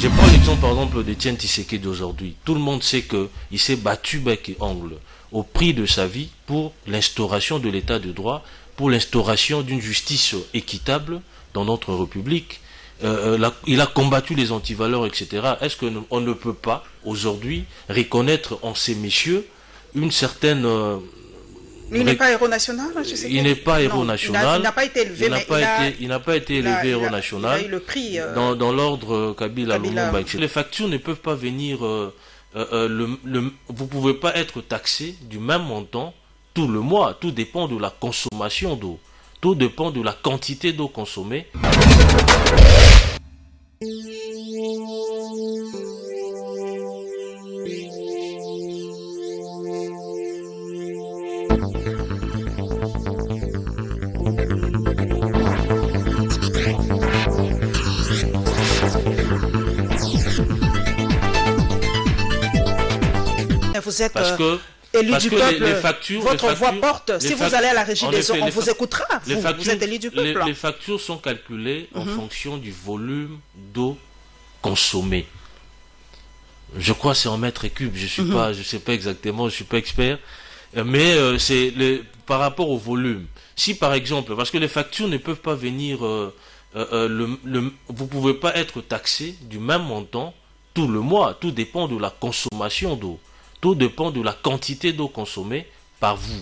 Je prends l'exemple par exemple d'Étienne Tshisekedi d'aujourd'hui. Tout le monde sait qu'il s'est battu bec et ongle au prix de sa vie pour l'instauration de l'état de droit, pour l'instauration d'une justice équitable dans notre République. Il a combattu les antivaleurs, etc. Est-ce qu'on ne peut pas aujourd'hui reconnaître en ces messieurs une certaine... il n'est pas héros national, je sais. Il n'est pas héros national. Il n'a pas été élevé, il n'a pas été élevé héros national. Il a eu le prix. Dans l'ordre Kabila Lumumba, etc. Les factures ne peuvent pas venir... vous ne pouvez pas être taxé du même montant tout le mois. Tout dépend de la consommation d'eau. Tout dépend de la quantité d'eau consommée. Vous êtes élu du peuple, votre voix porte. Si vous allez à la régie des eaux, on vous écoutera. Vous êtes élu du peuple. Les factures sont calculées en fonction du volume d'eau consommée. Je crois que c'est en mètres cubes. Je sais pas exactement, je suis pas expert. Mais c'est par rapport au volume. Si par exemple, parce que les factures ne peuvent pas venir, vous pouvez pas être taxé du même montant tout le mois. Tout dépend de la consommation d'eau. Tout dépend de la quantité d'eau consommée par vous.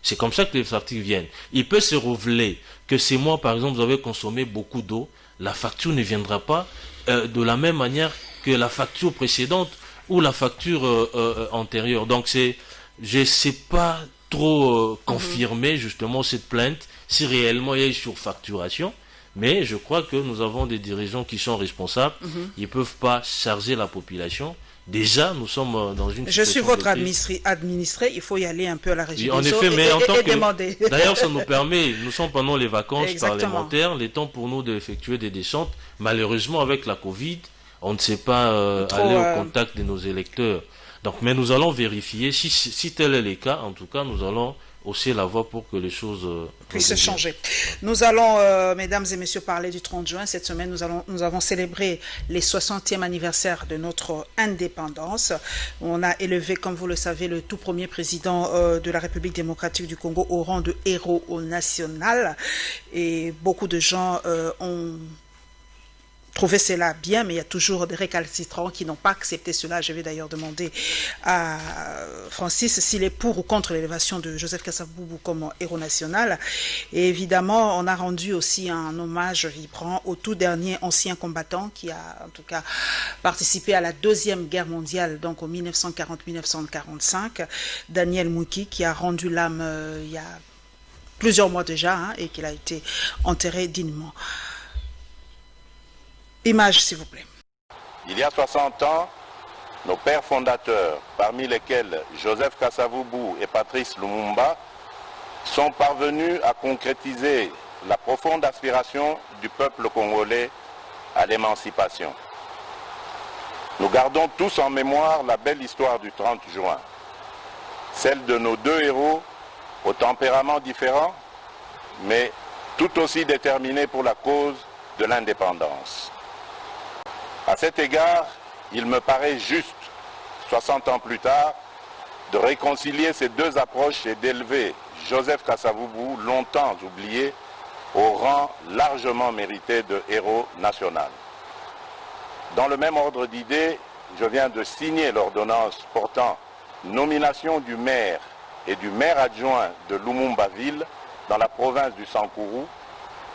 C'est comme ça que les factures viennent. Il peut se révéler que ces mois, par exemple, vous avez consommé beaucoup d'eau. La facture ne viendra pas de la même manière que la facture précédente ou la facture antérieure. Donc, je ne sais pas trop confirmer justement cette plainte, si réellement il y a une surfacturation. Mais je crois que nous avons des dirigeants qui sont responsables. Ils ne peuvent pas charger la population. Déjà, nous sommes dans une situation... Je suis votre administré, il faut y aller un peu à la régie des eaux et demander. D'ailleurs, ça nous permet, nous sommes pendant les vacances parlementaires, les temps pour nous d'effectuer des descentes. Malheureusement, avec la Covid, on ne sait pas aller au contact de nos électeurs. Donc, mais nous allons vérifier, si tel est le cas, en tout cas, nous allons hausser la voix pour que les choses puissent changer. Nous allons, mesdames et messieurs, parler du 30 juin. Cette semaine, nous avons célébré les 60e anniversaire de notre indépendance. On a élevé, comme vous le savez, le tout premier président de la République démocratique du Congo au rang de héros national. Et beaucoup de gens ont trouver cela bien, mais il y a toujours des récalcitrants qui n'ont pas accepté cela. Je vais d'ailleurs demander à Francis s'il est pour ou contre l'élévation de Joseph Kasavubu comme héros national. Et évidemment, on a rendu aussi un hommage vibrant au tout dernier ancien combattant qui a en tout cas participé à la Deuxième Guerre mondiale, donc en 1940-1945, Daniel Mouki, qui a rendu l'âme il y a plusieurs mois déjà et qu'il a été enterré dignement. Image, s'il vous plaît. Il y a 60 ans, nos pères fondateurs, parmi lesquels Joseph Kasavubu et Patrice Lumumba, sont parvenus à concrétiser la profonde aspiration du peuple congolais à l'émancipation. Nous gardons tous en mémoire la belle histoire du 30 juin, celle de nos deux héros au tempérament différent, mais tout aussi déterminés pour la cause de l'indépendance. À cet égard, il me paraît juste, 60 ans plus tard, de réconcilier ces deux approches et d'élever Joseph Kasavubu, longtemps oublié, au rang largement mérité de héros national. Dans le même ordre d'idées, je viens de signer l'ordonnance portant nomination du maire et du maire adjoint de Lumumba-Ville dans la province du Sankourou,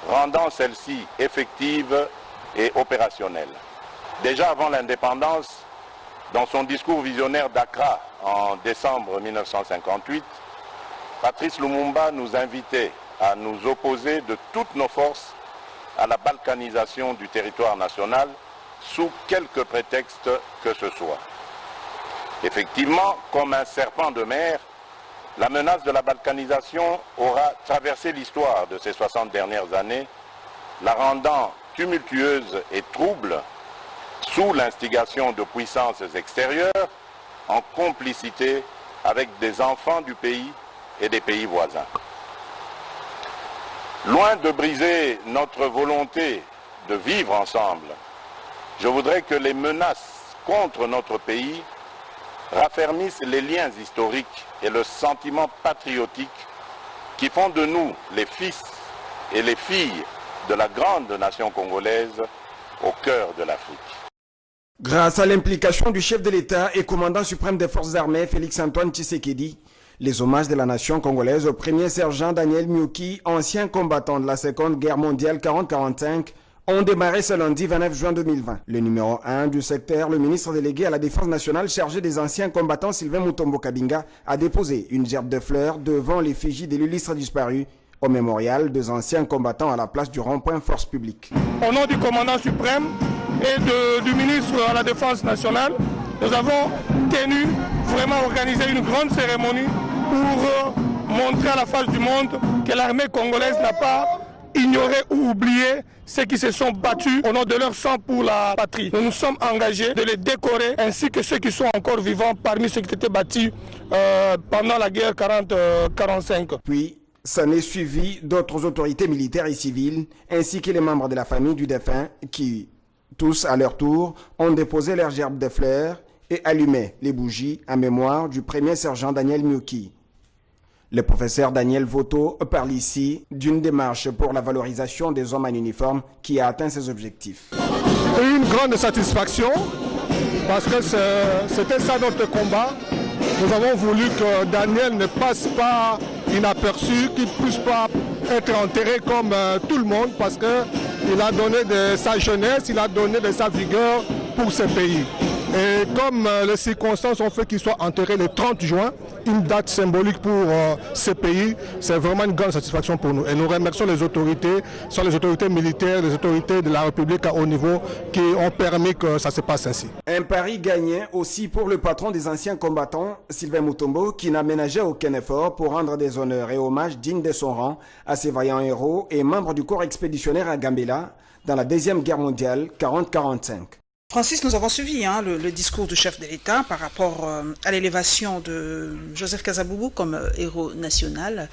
rendant celle-ci effective et opérationnelle. Déjà avant l'indépendance, dans son discours visionnaire d'Accra en décembre 1958, Patrice Lumumba nous invitait à nous opposer de toutes nos forces à la balkanisation du territoire national sous quelque prétexte que ce soit. Effectivement, comme un serpent de mer, la menace de la balkanisation aura traversé l'histoire de ces 60 dernières années, la rendant tumultueuse et trouble sous l'instigation de puissances extérieures, en complicité avec des enfants du pays et des pays voisins. Loin de briser notre volonté de vivre ensemble, Je voudrais que les menaces contre notre pays raffermissent les liens historiques et le sentiment patriotique qui font de nous les fils et les filles de la grande nation congolaise au cœur de l'Afrique. Grâce à l'implication du chef de l'État et commandant suprême des forces armées, Félix-Antoine Tshisekedi, les hommages de la nation congolaise au premier sergent Daniel Myuki, ancien combattant de la Seconde Guerre mondiale 40-45, ont démarré ce lundi 29 juin 2020. Le numéro 1 du secteur, le ministre délégué à la Défense nationale chargé des anciens combattants Sylvain Mutombo Kabinga, a déposé une gerbe de fleurs devant l'effigie de l'illustre disparu au mémorial des anciens combattants à la place du rond-point Force publique. Au nom du commandant suprême et du ministre à la Défense nationale, nous avons tenu vraiment à organiser une grande cérémonie pour montrer à la face du monde que l'armée congolaise n'a pas ignoré ou oublié ceux qui se sont battus au nom de leur sang pour la patrie. Nous nous sommes engagés de les décorer ainsi que ceux qui sont encore vivants parmi ceux qui étaient battus pendant la guerre 40-45. Puis, s'en est suivi d'autres autorités militaires et civiles, ainsi que les membres de la famille du défunt qui, tous à leur tour, ont déposé leurs gerbes de fleurs et allumé les bougies en mémoire du premier sergent Daniel Myuki. Le professeur Daniel Voto parle ici d'une démarche pour la valorisation des hommes en uniforme qui a atteint ses objectifs. Une grande satisfaction parce que c'était ça notre combat. Nous avons voulu que Daniel ne passe pas inaperçu, qu'il ne puisse pas être enterré comme tout le monde parce qu'il a donné de sa jeunesse, il a donné de sa vigueur pour ce pays. Et comme les circonstances ont fait qu'il soit enterré le 30 juin, une date symbolique pour ce pays, c'est vraiment une grande satisfaction pour nous. Et nous remercions les autorités, soit les autorités militaires, les autorités de la République à haut niveau, qui ont permis que ça se passe ainsi. Un pari gagné aussi pour le patron des anciens combattants, Sylvain Mutombo, qui n'a ménagé aucun effort pour rendre des honneurs et hommages dignes de son rang à ces vaillants héros et membres du corps expéditionnaire à Gambela dans la Deuxième Guerre mondiale 40-45. Francis, nous avons suivi le discours du chef de l'État par rapport à l'élévation de Joseph Kasavubu comme héros national.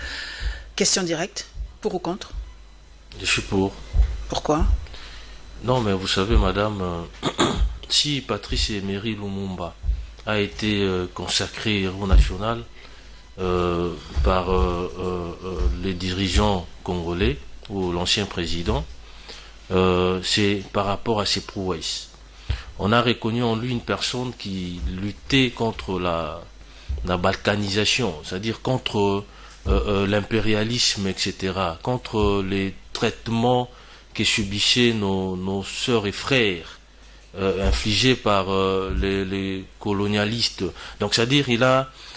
Question directe, pour ou contre? Je suis pour. Pourquoi? Non, mais vous savez, madame, si Patrice Emery Lumumba a été consacré héros national par les dirigeants congolais ou l'ancien président, c'est par rapport à ses prouesses. On a reconnu en lui une personne qui luttait contre la balkanisation, c'est-à-dire contre l'impérialisme, etc., contre les traitements que subissaient nos sœurs et frères, infligés par les colonialistes. Donc, c'est-à-dire,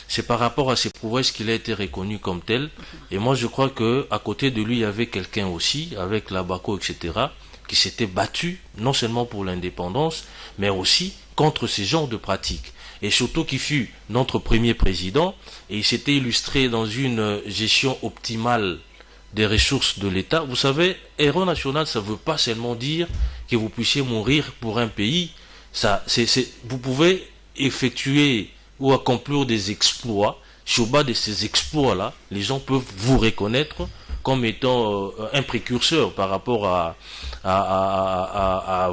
c'est par rapport à ses prouesses qu'il a été reconnu comme tel. Et moi, je crois que à côté de lui, il y avait quelqu'un aussi, avec l'Abaco, etc., qui s'était battu, non seulement pour l'indépendance, mais aussi contre ces genres de pratiques. Et surtout qui fut notre premier président, et il s'était illustré dans une gestion optimale des ressources de l'État. Vous savez, héros national, ça ne veut pas seulement dire que vous puissiez mourir pour un pays. Vous pouvez effectuer ou accomplir des exploits. Sur base de ces exploits-là, les gens peuvent vous reconnaître comme étant un précurseur par rapport à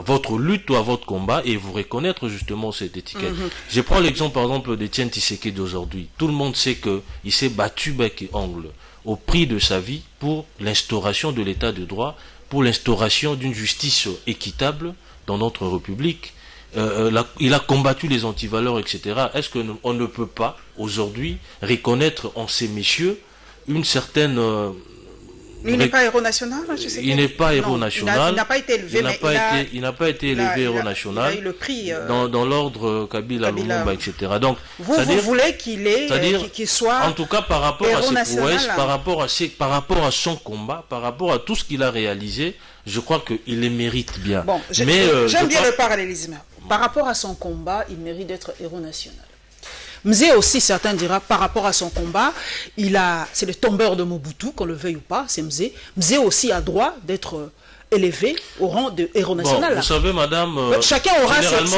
votre lutte ou à votre combat et vous reconnaître justement cette étiquette. Je prends l'exemple par exemple d'Étienne Tshisekedi d'aujourd'hui. Tout le monde sait qu'il s'est battu bec et ongle au prix de sa vie pour l'instauration de l'état de droit, pour l'instauration d'une justice équitable dans notre République. Il a combattu les antivaleurs, etc. Est-ce qu'on ne peut pas aujourd'hui reconnaître en ces messieurs une certaine... Il n'est pas héros national, je sais. Il n'est pas héros national. Il n'a pas été élevé, il n'a pas été élevé héros national. Il a eu le prix dans l'ordre Kabila, Lumumba, etc. Donc, vous voulez qu'il soit en tout cas par rapport à ses prouesses, par rapport à son combat, par rapport à tout ce qu'il a réalisé, je crois qu'il les mérite bien. Bon, j'aime bien le parallélisme. Par rapport à son combat, il mérite d'être héros national. Mzé aussi, certains diront, par rapport à son combat, c'est le tombeur de Mobutu, qu'on le veuille ou pas, c'est Mzé. Mzé aussi a droit d'être élevé au rang de héros national. Vous savez, madame, chacun aura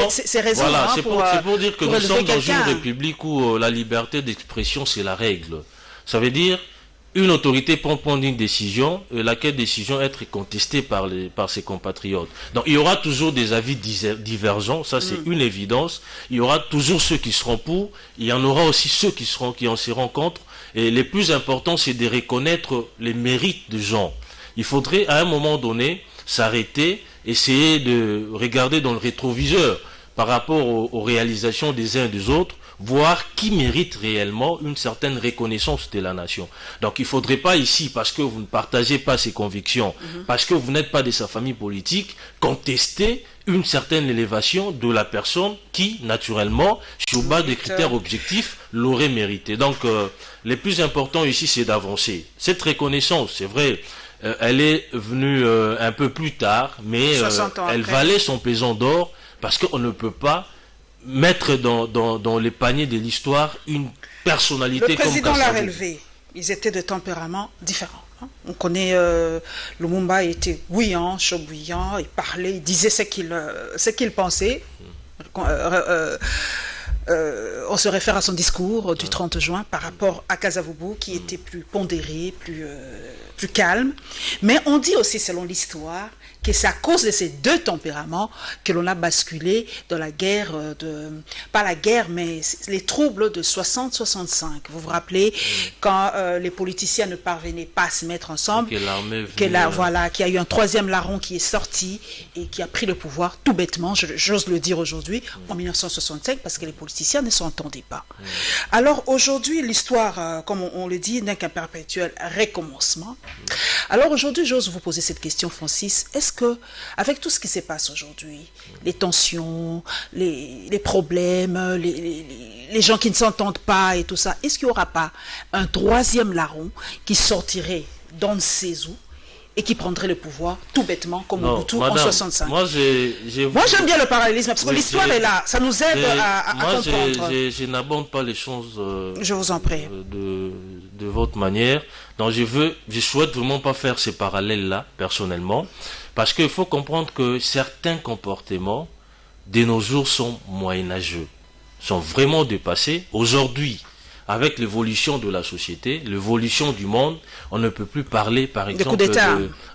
ses raisons. Voilà, c'est pour dire que nous sommes dans une république où la liberté d'expression, c'est la règle. Ça veut dire, une autorité peut prendre une décision, laquelle décision être contestée par ses compatriotes. Donc il y aura toujours des avis divergents, ça c'est une évidence. Il y aura toujours ceux qui seront pour, il y en aura aussi ceux qui en seront contre. Et le plus important, c'est de reconnaître les mérites des gens. Il faudrait à un moment donné s'arrêter, essayer de regarder dans le rétroviseur par rapport aux réalisations des uns et des autres, voir qui mérite réellement une certaine reconnaissance de la nation. Donc il ne faudrait pas ici, parce que vous ne partagez pas ses convictions, parce que vous n'êtes pas de sa famille politique, contester une certaine élévation de la personne qui, naturellement, sur base de critères objectifs, l'aurait mérité. Donc le plus important ici, c'est d'avancer. Cette reconnaissance, c'est vrai, elle est venue un peu plus tard, mais elle valait son pesant d'or, parce qu'on ne peut pas mettre dans les paniers de l'histoire une personnalité comme Kasavubu. Le président l'a relevé. Ils étaient de tempéraments différents. On connaît Lumumba était bouillant, chaud bouillant, il parlait, il disait ce qu'il pensait. On se réfère à son discours du 30 juin par rapport à Kasavubu qui était plus pondéré, plus calme. Mais on dit aussi, selon l'histoire, que c'est à cause de ces deux tempéraments que l'on a basculé dans la guerre pas la guerre, mais les troubles de 60-65. Vous vous rappelez, quand les politiciens ne parvenaient pas à se mettre ensemble, qu'il y a eu un troisième larron qui est sorti et qui a pris le pouvoir tout bêtement, j'ose le dire aujourd'hui, en 1965, parce que les politiciens ne s'entendaient pas. Alors aujourd'hui, l'histoire, comme on le dit, n'est qu'un perpétuel recommencement. Alors aujourd'hui, j'ose vous poser cette question, Francis. Est-ce que, avec tout ce qui se passe aujourd'hui, les tensions, les problèmes, les gens qui ne s'entendent pas et tout ça, est-ce qu'il n'y aura pas un troisième larron qui sortirait dans ses eaux et qui prendrait le pouvoir tout bêtement comme Mobutu en 65? Moi, j'aime bien le parallélisme parce que l'histoire est là, ça nous aide à comprendre. Je n'aborde pas les choses je vous en prie. De votre manière. Donc je souhaite vraiment pas faire ces parallèles-là, personnellement, parce qu'il faut comprendre que certains comportements de nos jours sont moyenâgeux, sont vraiment dépassés. Aujourd'hui, avec l'évolution de la société, l'évolution du monde, on ne peut plus parler, par exemple,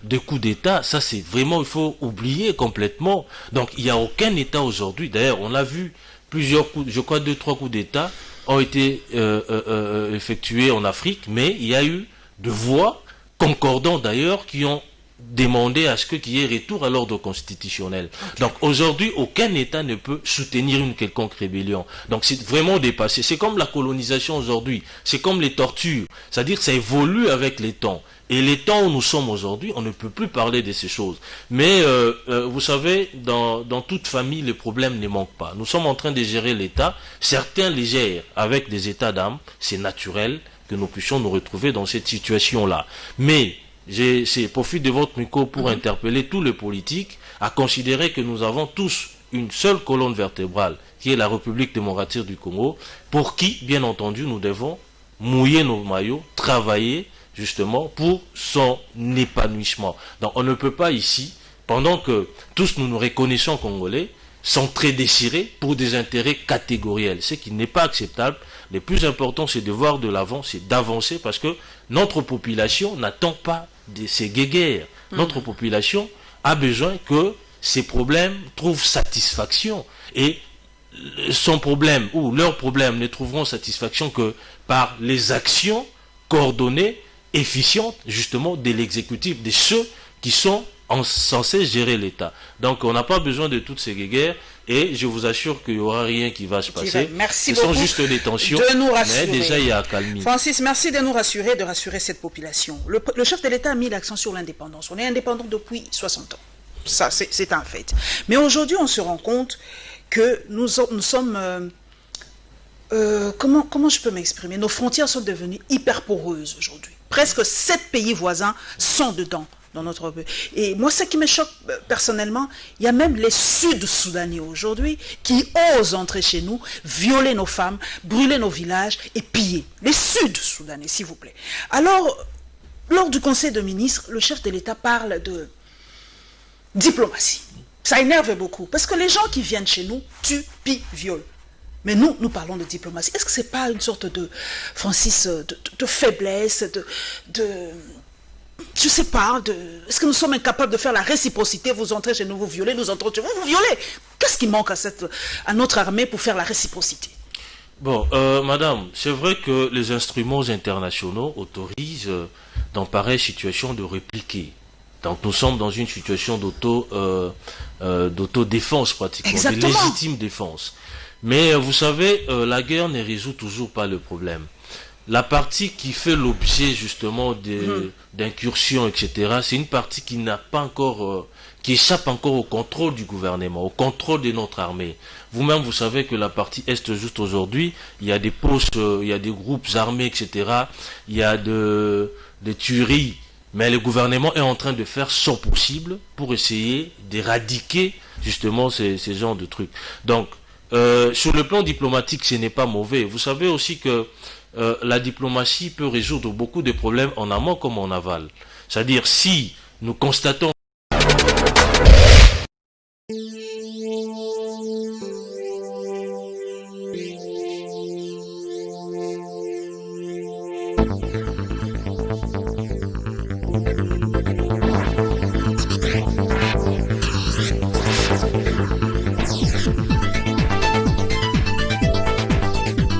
de coups d'État. Ça, c'est vraiment, il faut oublier complètement. Donc, il n'y a aucun État aujourd'hui. D'ailleurs, on a vu plusieurs coups, je crois 2-3 coups d'État ont été effectués en Afrique, mais il y a eu de voix concordants d'ailleurs qui ont demandé à ce qu'il y ait retour à l'ordre constitutionnel. Donc aujourd'hui, aucun État ne peut soutenir une quelconque rébellion. Donc c'est vraiment dépassé. C'est comme la colonisation aujourd'hui, c'est comme les tortures. C'est-à-dire que ça évolue avec les temps. Et les temps où nous sommes aujourd'hui, on ne peut plus parler de ces choses. Mais vous savez, dans toute famille, les problèmes ne manquent pas. Nous sommes en train de gérer l'État. Certains les gèrent avec des états d'âme. C'est naturel que nous puissions nous retrouver dans cette situation-là. Mais j'ai profité de votre micro pour interpeller tous les politiques à considérer que nous avons tous une seule colonne vertébrale, qui est la République démocratique du Congo, pour qui, bien entendu, nous devons mouiller nos maillots, travailler justement pour son épanouissement. Donc on ne peut pas ici, pendant que tous nous nous reconnaissons Congolais, s'entre-déchirer pour des intérêts catégoriels, ce qui n'est pas acceptable. Le plus important, c'est de voir de l'avant, c'est d'avancer, parce que notre population n'attend pas de ces guéguerres. Notre population a besoin que ces problèmes trouvent satisfaction. Et son problème, ou leurs problèmes, ne trouveront satisfaction que par les actions coordonnées, efficientes, justement, de l'exécutif, de ceux qui sont censés gérer l'État. Donc on n'a pas besoin de toutes ces guéguerres, et je vous assure qu'il n'y aura rien qui va se passer. Merci Ce sont juste des tensions, de nous rassurer. Mais déjà il y a accalmie. Francis, merci de nous rassurer, de rassurer cette population. Le chef de l'État a mis l'accent sur l'indépendance. On est indépendant depuis 60 ans. Ça, c'est un fait. Mais aujourd'hui, on se rend compte que nous sommes... comment je peux m'exprimer? Nos frontières sont devenues hyper poreuses aujourd'hui. Presque 7 pays voisins sont dedans. Dans notre pays. Et moi, ce qui me choque personnellement, il y a même les Sud-Soudanais aujourd'hui qui osent entrer chez nous, violer nos femmes, brûler nos villages et piller. Les Sud-Soudanais, s'il vous plaît. Alors, lors du Conseil de ministres, le chef de l'État parle de diplomatie. Ça énerve beaucoup, parce que les gens qui viennent chez nous tuent, pillent, violent. Mais nous parlons de diplomatie. Est-ce que c'est pas une sorte de, Francis, de faiblesse, je sais pas, est-ce que nous sommes incapables de faire la réciprocité? Vous entrez chez nous, vous violez, nous entrons chez vous, vous violez. Qu'est-ce qui manque à notre armée pour faire la réciprocité? Bon, madame, c'est vrai que les instruments internationaux autorisent dans pareille situation de répliquer. Donc nous sommes dans une situation d'autodéfense pratiquement, Exactement. de légitime défense. Mais vous savez, la guerre ne résout toujours pas le problème. La partie qui fait l'objet justement d'incursions, etc., c'est une partie qui n'a pas encore, qui échappe encore au contrôle du gouvernement, au contrôle de notre armée. Vous-même, vous savez que la partie Est, juste aujourd'hui, il y a des postes, il y a des groupes armés, etc., il y a des tueries, mais le gouvernement est en train de faire son possible pour essayer d'éradiquer justement ces genres de trucs. Donc, sur le plan diplomatique, ce n'est pas mauvais. Vous savez aussi que la diplomatie peut résoudre beaucoup de problèmes en amont comme en aval. C'est-à-dire, si nous constatons